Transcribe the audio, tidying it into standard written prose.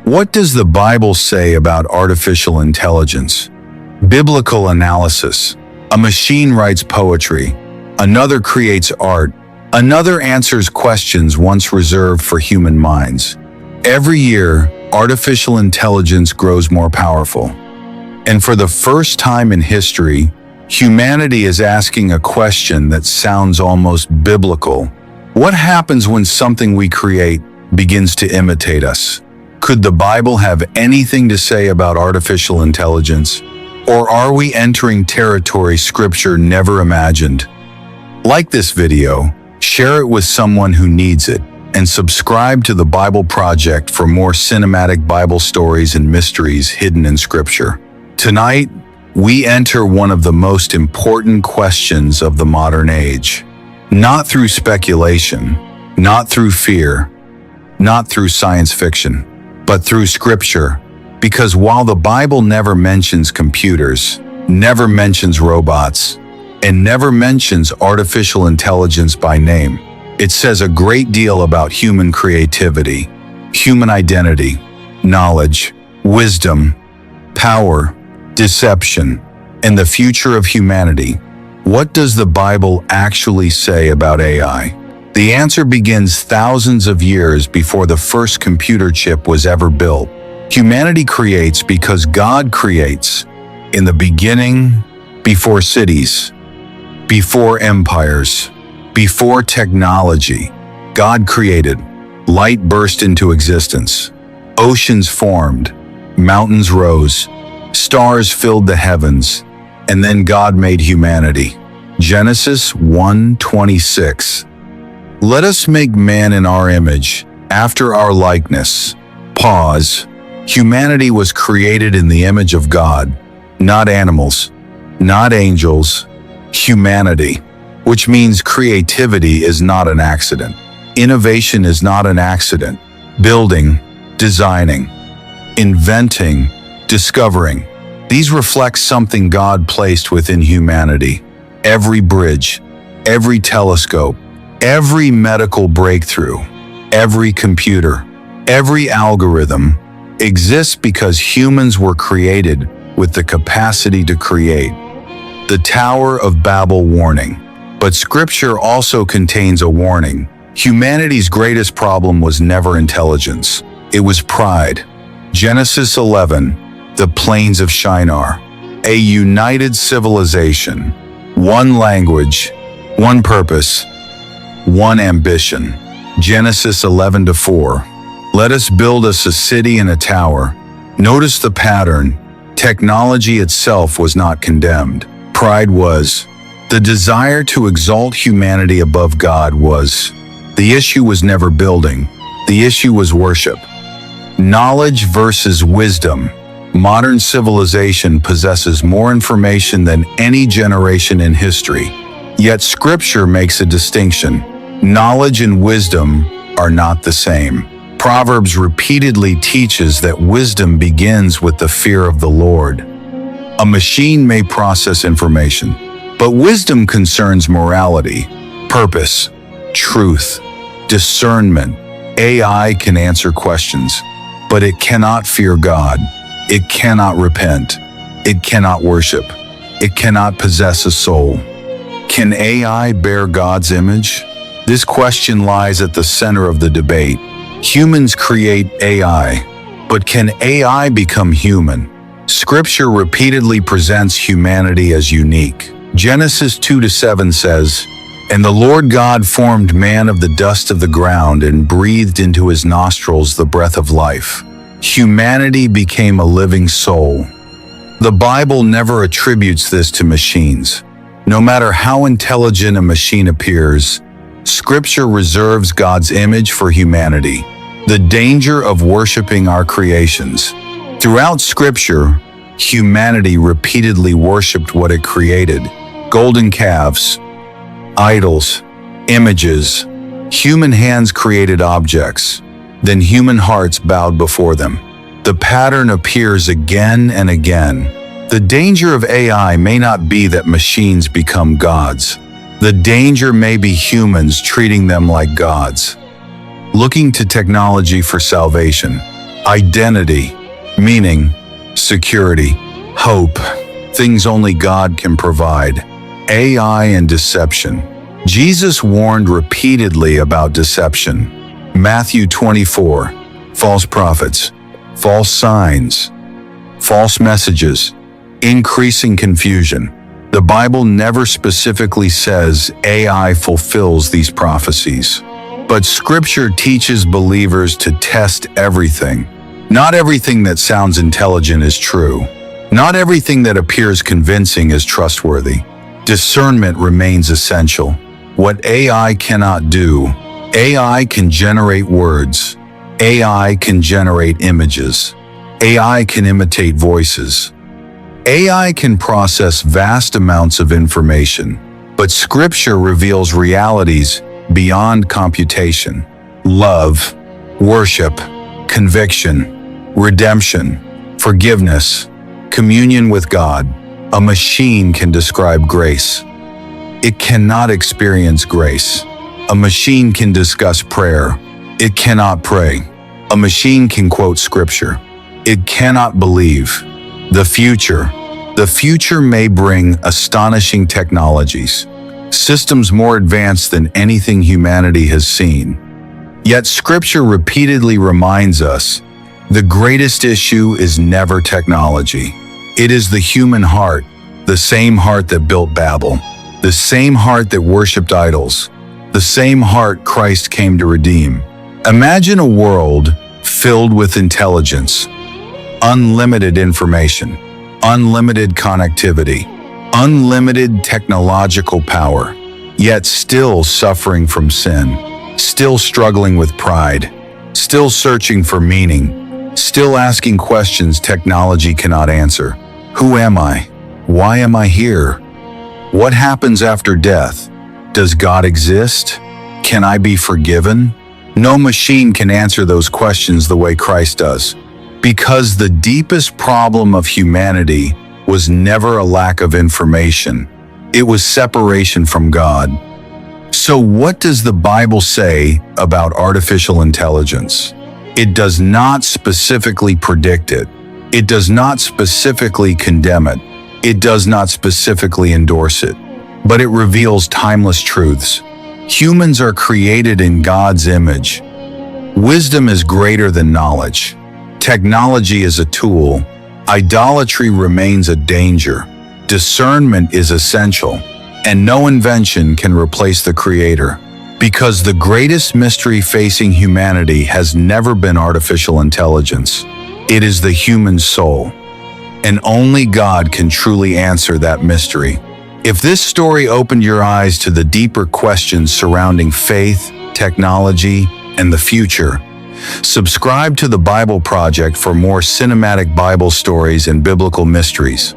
What does the Bible say about artificial intelligence? Biblical analysis. A machine writes poetry. Another creates art. Another answers questions once reserved for human minds. Every year, artificial intelligence grows more powerful. And for the first time in history, humanity is asking a question that sounds almost biblical. What happens when something we create begins to imitate us? Could the Bible have anything to say about artificial intelligence? Or are we entering territory Scripture never imagined? Like this video, share it with someone who needs it, and subscribe to the Bible Project for more cinematic Bible stories and mysteries hidden in Scripture. Tonight, we enter one of the most important questions of the modern age. Not through speculation, not through fear, not through science fiction, but through Scripture. Because while the Bible never mentions computers, never mentions robots, and never mentions artificial intelligence by name, it says a great deal about human creativity, human identity, knowledge, wisdom, power, deception, and the future of humanity. What does the Bible actually say about AI? The answer begins thousands of years before the first computer chip was ever built. Humanity creates because God creates. In the beginning, before cities, before empires, before technology, God created. Light burst into existence. Oceans formed. Mountains rose. Stars filled the heavens. And then God made humanity. Genesis 1:26. Let us make man in our image, after our likeness. Pause. Humanity was created in the image of God, not animals, not angels, humanity, which means creativity is not an accident. Innovation is not an accident. Building, designing, inventing, discovering. These reflect something God placed within humanity. Every bridge, every telescope, every medical breakthrough, every computer, every algorithm exists because humans were created with the capacity to create. The Tower of Babel warning. But Scripture also contains a warning. Humanity's greatest problem was never intelligence. It was pride. Genesis 11, the plains of Shinar. A united civilization. One language, one purpose, one ambition. Genesis 11:4. Let us build us a city and a tower. Notice the pattern. Technology itself was not condemned. Pride was. The desire to exalt humanity above God was. The issue was never building. The issue was worship. Knowledge versus wisdom. Modern civilization possesses more information than any generation in history. Yet Scripture makes a distinction. Knowledge and wisdom are not the same. Proverbs repeatedly teaches that wisdom begins with the fear of the Lord. A machine may process information, but wisdom concerns morality, purpose, truth, discernment. AI can answer questions, but it cannot fear God. It cannot repent. It cannot worship. It cannot possess a soul. Can AI bear God's image? This question lies at the center of the debate. Humans create AI, but can AI become human? Scripture repeatedly presents humanity as unique. Genesis 2:7 says, "And the Lord God formed man of the dust of the ground and breathed into his nostrils the breath of life. Humanity became a living soul." The Bible never attributes this to machines. No matter how intelligent a machine appears, Scripture reserves God's image for humanity. The danger of worshiping our creations. Throughout Scripture, humanity repeatedly worshipped what it created. Golden calves, idols, images. Human hands created objects. Then human hearts bowed before them. The pattern appears again and again. The danger of AI may not be that machines become gods. The danger may be humans treating them like gods. Looking to technology for salvation. Identity, meaning, security, hope, things only God can provide. AI and deception. Jesus warned repeatedly about deception. Matthew 24, false prophets, false signs, false messages, increasing confusion. The Bible never specifically says AI fulfills these prophecies. But Scripture teaches believers to test everything. Not everything that sounds intelligent is true. Not everything that appears convincing is trustworthy. Discernment remains essential. What AI cannot do, AI can generate words. AI can generate images. AI can imitate voices. AI can process vast amounts of information, but Scripture reveals realities beyond computation. Love, worship, conviction, redemption, forgiveness, communion with God. A machine can describe grace. It cannot experience grace. A machine can discuss prayer. It cannot pray. A machine can quote Scripture. It cannot believe. The future may bring astonishing technologies, systems more advanced than anything humanity has seen. Yet Scripture repeatedly reminds us, the greatest issue is never technology. It is the human heart, the same heart that built Babel, the same heart that worshipped idols, the same heart Christ came to redeem. Imagine a world filled with intelligence, unlimited information, unlimited connectivity, unlimited technological power, yet still suffering from sin, still struggling with pride, still searching for meaning, still asking questions technology cannot answer. Who am I? Why am I here? What happens after death? Does God exist? Can I be forgiven? No machine can answer those questions the way Christ does. Because the deepest problem of humanity was never a lack of information. It was separation from God. So what does the Bible say about artificial intelligence? It does not specifically predict it. It does not specifically condemn it. It does not specifically endorse it. But it reveals timeless truths. Humans are created in God's image. Wisdom is greater than knowledge. Technology is a tool. Idolatry remains a danger. Discernment is essential. And no invention can replace the Creator. Because the greatest mystery facing humanity has never been artificial intelligence. It is the human soul. And only God can truly answer that mystery. If this story opened your eyes to the deeper questions surrounding faith, technology, and the future, subscribe to the Bible Project for more cinematic Bible stories and biblical mysteries.